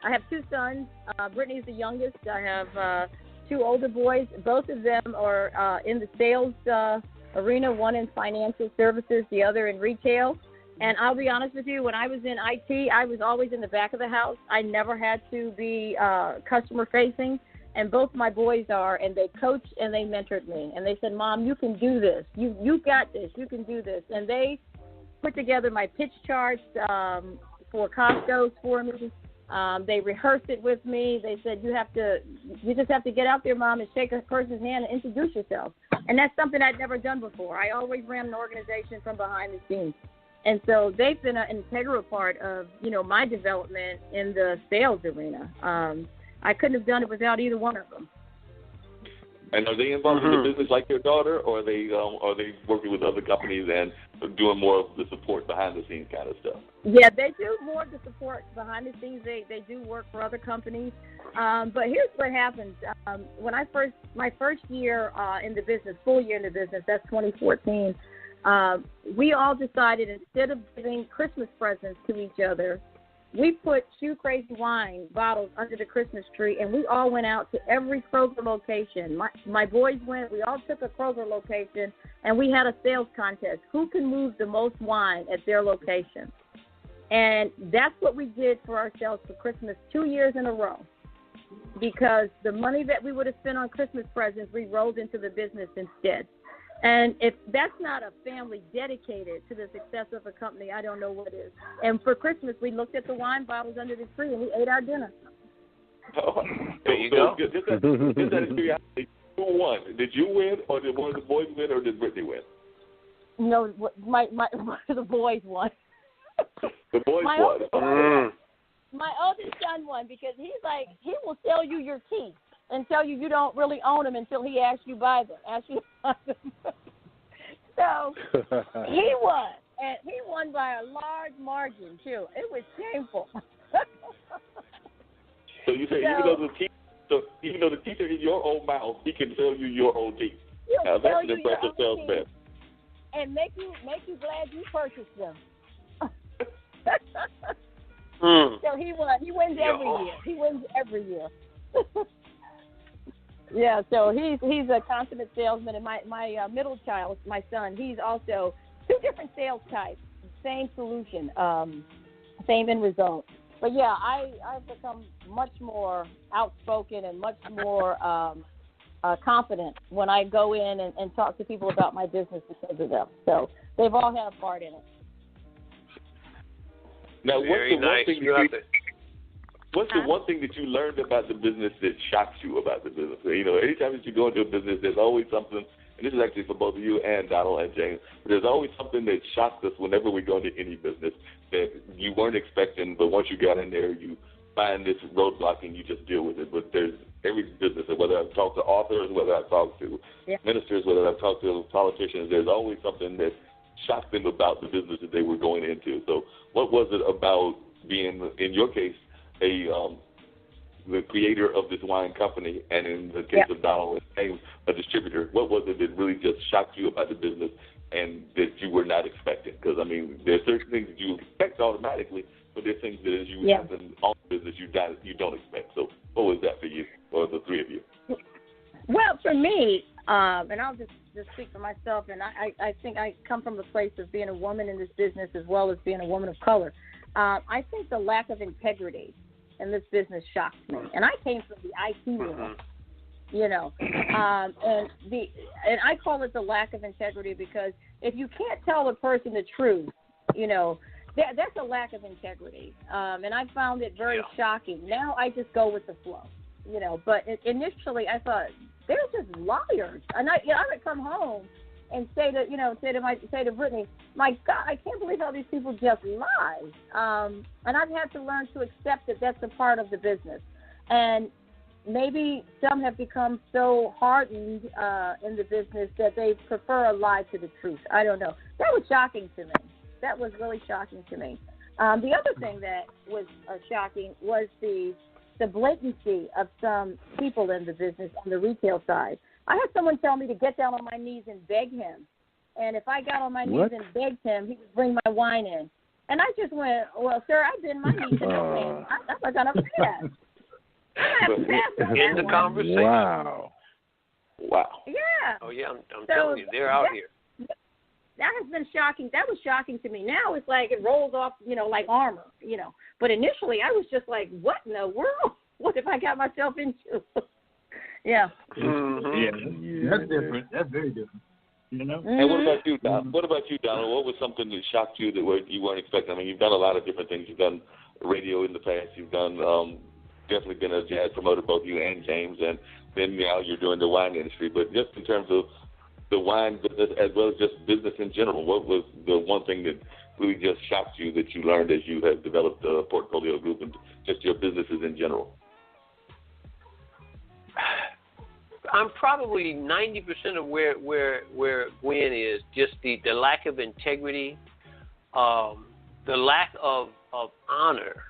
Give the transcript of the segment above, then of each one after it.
I have two sons. Brittany's the youngest. I have two older boys. Both of them are in the sales arena, one in financial services, the other in retail. And I'll be honest with you, when I was in IT, I was always in the back of the house. I never had to be customer-facing, and both my boys are, and they coached and they mentored me. And they said, Mom, you can do this. You got this. You can do this. And they put together my pitch charts for Costco's for me. They rehearsed it with me. They said, you just have to get out there, Mom, and shake a person's hand and introduce yourself. And that's something I'd never done before. I always ran an organization from behind the scenes. And so they've been an integral part of, my development in the sales arena. I couldn't have done it without either one of them. And are they involved in the business like your daughter, or are they working with other companies and doing more of the support behind the scenes kind of stuff? Yeah, they do more of the support behind the scenes. They do work for other companies. But here's what happens. When my first year in the business, full year in the business, that's 2014, we all decided instead of giving Christmas presents to each other, we put Shoe Crazy wine bottles under the Christmas tree, and we all went out to every Kroger location. My boys went. We all took a Kroger location, and we had a sales contest. Who can move the most wine at their location? And that's what we did for ourselves for Christmas 2 years in a row, because the money that we would have spent on Christmas presents, we rolled into the business instead. And if that's not a family dedicated to the success of a company, I don't know what is. And for Christmas, we looked at the wine bottles under the tree and we ate our dinner. Oh, there you go. Just out of curiosity, who won? Did you win, or did one of the boys win, or did Brittany win? No, the boys won. The boys won. My oldest son won because he will sell you your teeth and tell you don't really own them until he asks you to buy them. So he won, and he won by a large margin too. It was shameful. So you say even though the teeth are in your own mouth, he can sell you your own teeth. That's an impressive salesman. And make you glad you purchased them. So he won. He wins every year. He wins every year. Yeah, so he's a consummate salesman, and my middle child, my son, he's also two different sales types, same solution, same end result. But yeah, I've become much more outspoken and much more confident when I go in and talk to people about my business because of them. So they've all had a part in it. Now, Very nice. What's the one thing that you learned about the business that shocks you about the business? Anytime that you go into a business, there's always something, and this is actually for both of you and Donald and James, but there's always something that shocks us whenever we go into any business that you weren't expecting, but once you got in there, you find this roadblock and you just deal with it. But there's every business, whether I've talked to authors, whether I've talked to ministers, whether I've talked to politicians, there's always something that shocked them about the business that they were going into. So what was it about being, in your case, the creator of this wine company, and in the case of Donald and James, a distributor, what was it that really just shocked you about the business and that you were not expecting? Because, there's certain things that you expect automatically, but there's things that as you happen on the business you don't expect. So what was that for you, or the three of you? Well, for me, and I'll just speak for myself, and I think I come from the place of being a woman in this business as well as being a woman of color. I think the lack of integrity in this business shocked me, and I came from the IT world, and I call it the lack of integrity because if you can't tell a person the truth, that's a lack of integrity, and I found it very shocking. Now I just go with the flow, But initially I thought they're just liars, and I would come home and say to Brittany, my God, I can't believe how these people just lie. And I've had to learn to accept that that's a part of the business. And maybe some have become so hardened in the business that they prefer a lie to the truth. I don't know. That was shocking to me. That was really shocking to me. The other thing that was shocking was the blatancy of some people in the business on the retail side. I had someone tell me to get down on my knees and beg him. And if I got on my knees and begged him, he would bring my wine in. And I just went, well, sir, I've been my knees in no man. I'm are going to pass. In the conversation. Wow. Yeah. Oh, yeah, I'm telling you, they're out here. That has been shocking. That was shocking to me. Now it's like it rolls off, like armor, But initially I was just like, what in the world? What have I got myself into? Yeah. Mm-hmm. Yeah, that's different. That's very different. And what about you, Donald? What was something that shocked you that you weren't expecting? I mean, you've done a lot of different things. You've done radio in the past. You've done definitely been a jazz promoter, both you and James, and then now you're doing the wine industry. But just in terms of the wine business as well as just business in general, what was the one thing that really just shocked you that you learned as you have developed a portfolio group and just your businesses in general? I'm probably 90% of where Gwen is, just the lack of integrity, the lack of honor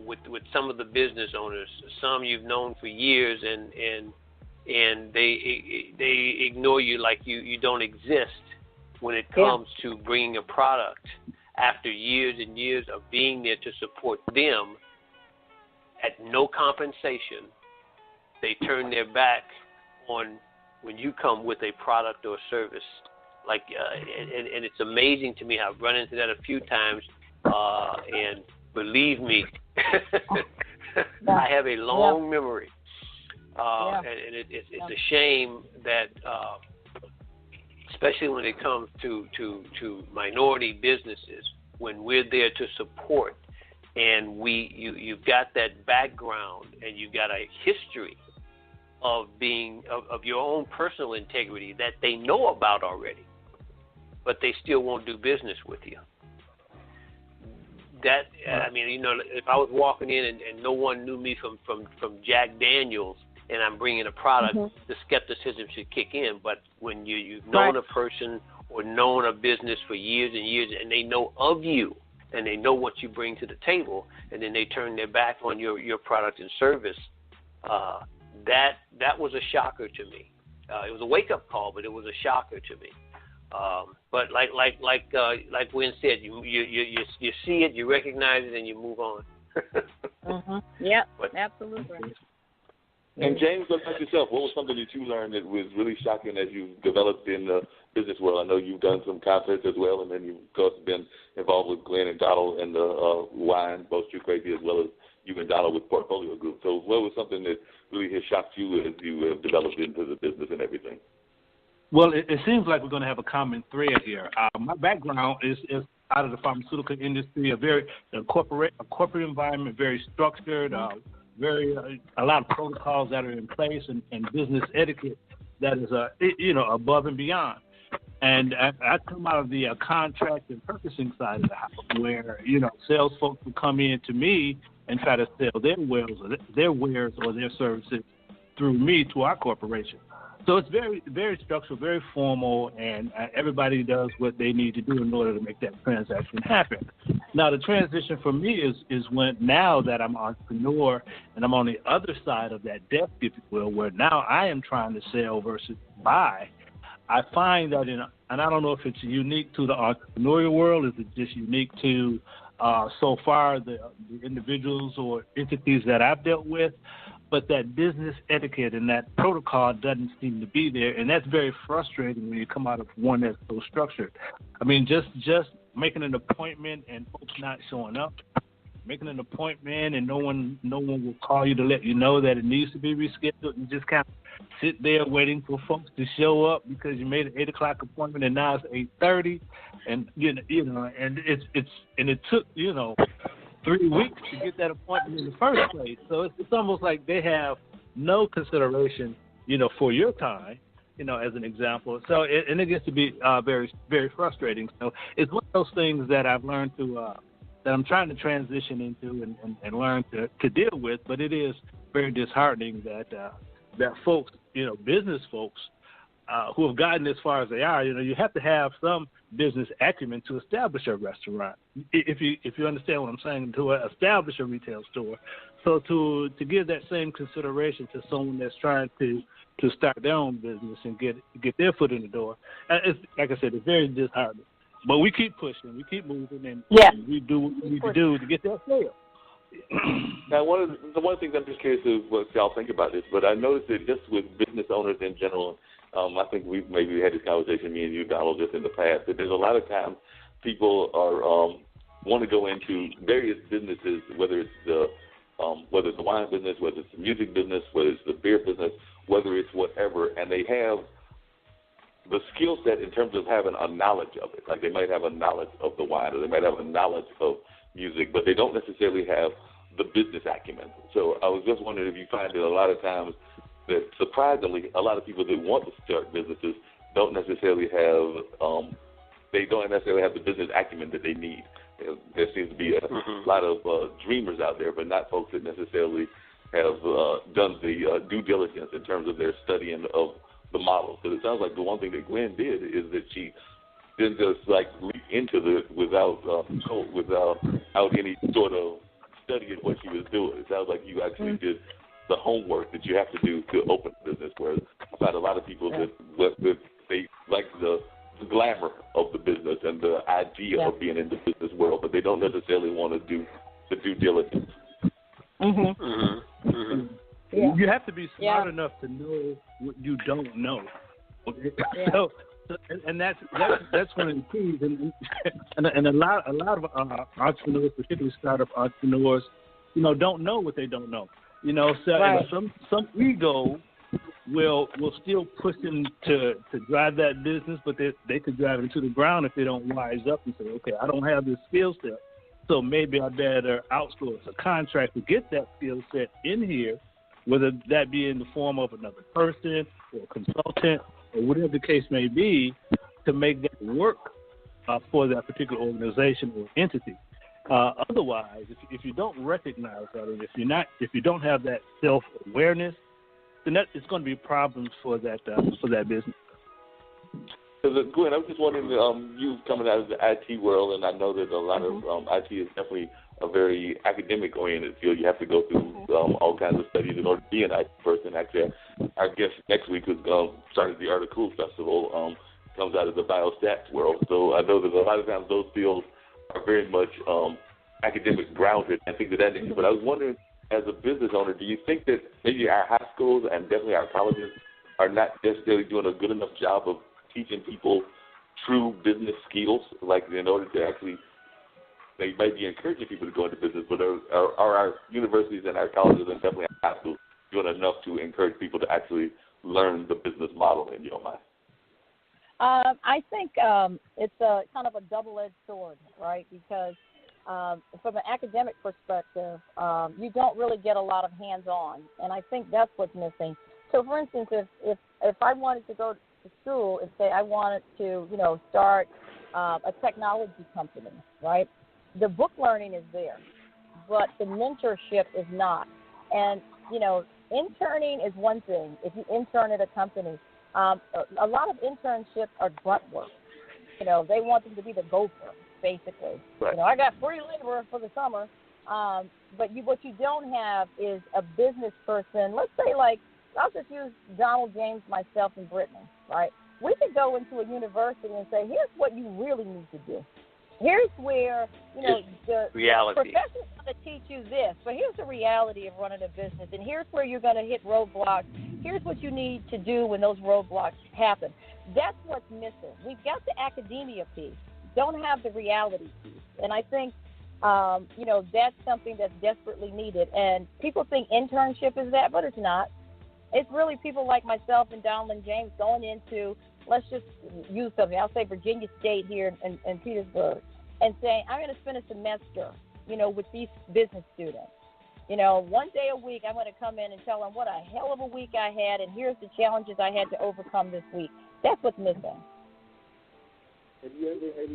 with some of the business owners. Some you've known for years, and they ignore you like you don't exist when it comes to bringing a product after years and years of being there to support them at no compensation. They turn their back on when you come with a product or service. Like, and it's amazing to me. I've run into that a few times, and believe me, I have a long memory. And it's a shame that, especially when it comes to minority businesses, when we're there to support, and you've got that background and you've got a history of your own personal integrity that they know about already, but they still won't do business with you. That I mean, if I was walking in and no one knew me from Jack Daniels, and I'm bringing a product, the skepticism should kick in. But when you've known a person or known a business for years and years, and they know of you, and they know what you bring to the table, and then they turn their back on your product and service, that was a shocker to me. It was a wake-up call, but it was a shocker to me. But like Gwen said, you see it, you recognize it, and you move on. Yeah, absolutely. And James, what about yourself? What was something that you learned that was really shocking as you developed in the business world? I know you've done some concerts as well, and then you've, of course, been involved with Glenn and Donald and the wine, both True Crazy, as well as you and Donald with Portfolio Group. So what was something that really has shocked you as you have developed into the business and everything? Well, it seems like we're going to have a common thread here. My background is out of the pharmaceutical industry, a corporate environment, very structured, a lot of protocols that are in place, and business etiquette that is above and beyond. And I come out of the contract and purchasing side of the house, where sales folks would come in to me and try to sell their wares or their services through me to our corporation. So it's very, very structural, very formal, and everybody does what they need to do in order to make that transaction happen. Now, the transition for me is when, now that I'm an entrepreneur and I'm on the other side of that desk, if you will, where now I am trying to sell versus buy. I find that and I don't know if it's unique to the entrepreneurial world, is it just unique to so far the individuals or entities that I've dealt with, but that business etiquette and that protocol doesn't seem to be there, and that's very frustrating when you come out of one that's so structured. I mean, just making an appointment and folks not showing up, making an appointment and no one will call you to let you know that it needs to be rescheduled, and just kind of sit there waiting for folks to show up because you made an 8:00 appointment and now it's 8:30, and and it took 3 weeks to get that appointment in the first place. So it's almost like they have no consideration, for your time, as an example. So it gets to be very, very frustrating. So it's one of those things that I've learned to that I'm trying to transition into and learn to deal with. But it is very disheartening that folks, business folks, who have gotten as far as they are, you have to have some business acumen to establish a restaurant. If you understand what I'm saying, to establish a retail store. So to give that same consideration to someone that's trying to start their own business and get their foot in the door, it's, like I said, it's very disheartening. But we keep pushing, we keep moving, and we do what we need to do to get that sale. Now, one of the things I'm just curious of what y'all think about this, but I noticed that just with business owners in general, I think we've maybe had this conversation, me and you, Donald, just in the past, that there's a lot of times people are want to go into various businesses, whether it's the wine business, whether it's the music business, whether it's the beer business, whether it's whatever, and they have the skill set in terms of having a knowledge of it. Like they might have a knowledge of the wine, or they might have a knowledge of music, but they don't necessarily have the business acumen. So I was just wondering if you find that a lot of times that surprisingly a lot of people that want to start businesses don't necessarily have the business acumen that they need. There seems to be a lot of dreamers out there, but not folks that necessarily have done the due diligence in terms of their studying of the model. So it sounds like the one thing that Gwen did is that she didn't just like leap into this without any sort of studying what she was doing. It sounds like you actually did the homework that you have to do to open a business, whereas I find a lot of people that they like the glamour of the business and the idea of being in the business world, but they don't necessarily want to do the due diligence. You have to be smart enough to know what you don't know. Okay? So and that's one of the keys. And a lot of entrepreneurs, particularly startup entrepreneurs, don't know what they don't know. So some ego will still push them to drive that business, but they could drive it into the ground if they don't wise up and say, okay, I don't have this skill set, so maybe I better outsource a contract to get that skill set in here, whether that be in the form of another person or a consultant or whatever the case may be, to make that work for that particular organization or entity. Otherwise, if you don't recognize that, and if you don't have that self-awareness, then it's going to be problems for that business. Gwen, I was just wondering, you coming out of the IT world, and I know that a lot of IT is definitely a very academic-oriented field. You have to go through all kinds of studies in order to be an IT person. Actually, our guest next week is started the Art of Cool Festival, comes out of the biostats world. So I know that a lot of times those fields are very much academic grounded and things of that nature. But I was wondering, as a business owner, do you think that maybe our high schools and definitely our colleges are not necessarily doing a good enough job of teaching people true business skills, like in order to actually, they might be encouraging people to go into business, but are our universities and our colleges and definitely our high schools doing enough to encourage people to actually learn the business model in your mind? I think it's a kind of a double-edged sword, right? Because from an academic perspective, you don't really get a lot of hands-on, and I think that's what's missing. So, for instance, if I wanted to go to school and say I wanted to, start a technology company, right? The book learning is there, but the mentorship is not. And, interning is one thing. If you intern at a company, a lot of internships are grunt work. They want them to be the gopher, basically. Right. I got free labor for the summer, but what you don't have is a business person. Let's say, I'll just use Donald, James, myself, and Brittany, right? We could go into a university and say, here's what you really need to do. Here's where, the reality. Professor's going to teach you this, but here's the reality of running a business, and here's where you're going to hit roadblocks. Here's what you need to do when those roadblocks happen. That's what's missing. We've got the academia piece, don't have the reality piece, and I think, that's something that's desperately needed. And people think internship is that, but it's not. It's really people like myself and Donald and James going into, let's just use something. I'll say Virginia State here in Petersburg, and saying, I'm going to spend a semester, with these business students. One day a week, I'm going to come in and tell them what a hell of a week I had, and here's the challenges I had to overcome this week. That's what's missing.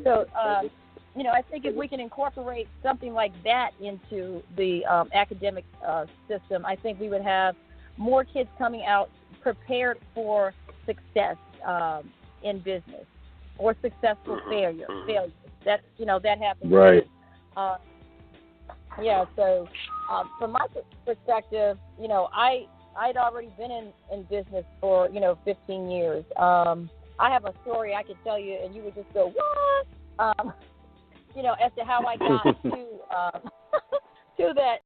So, I think if we can incorporate something like that into the academic system, I think we would have more kids coming out prepared for success in business or successful failure. That that happens. Right. So from my perspective, I'd already been in business for 15 years. I have a story I could tell you, and you would just go, what? As to how I got to that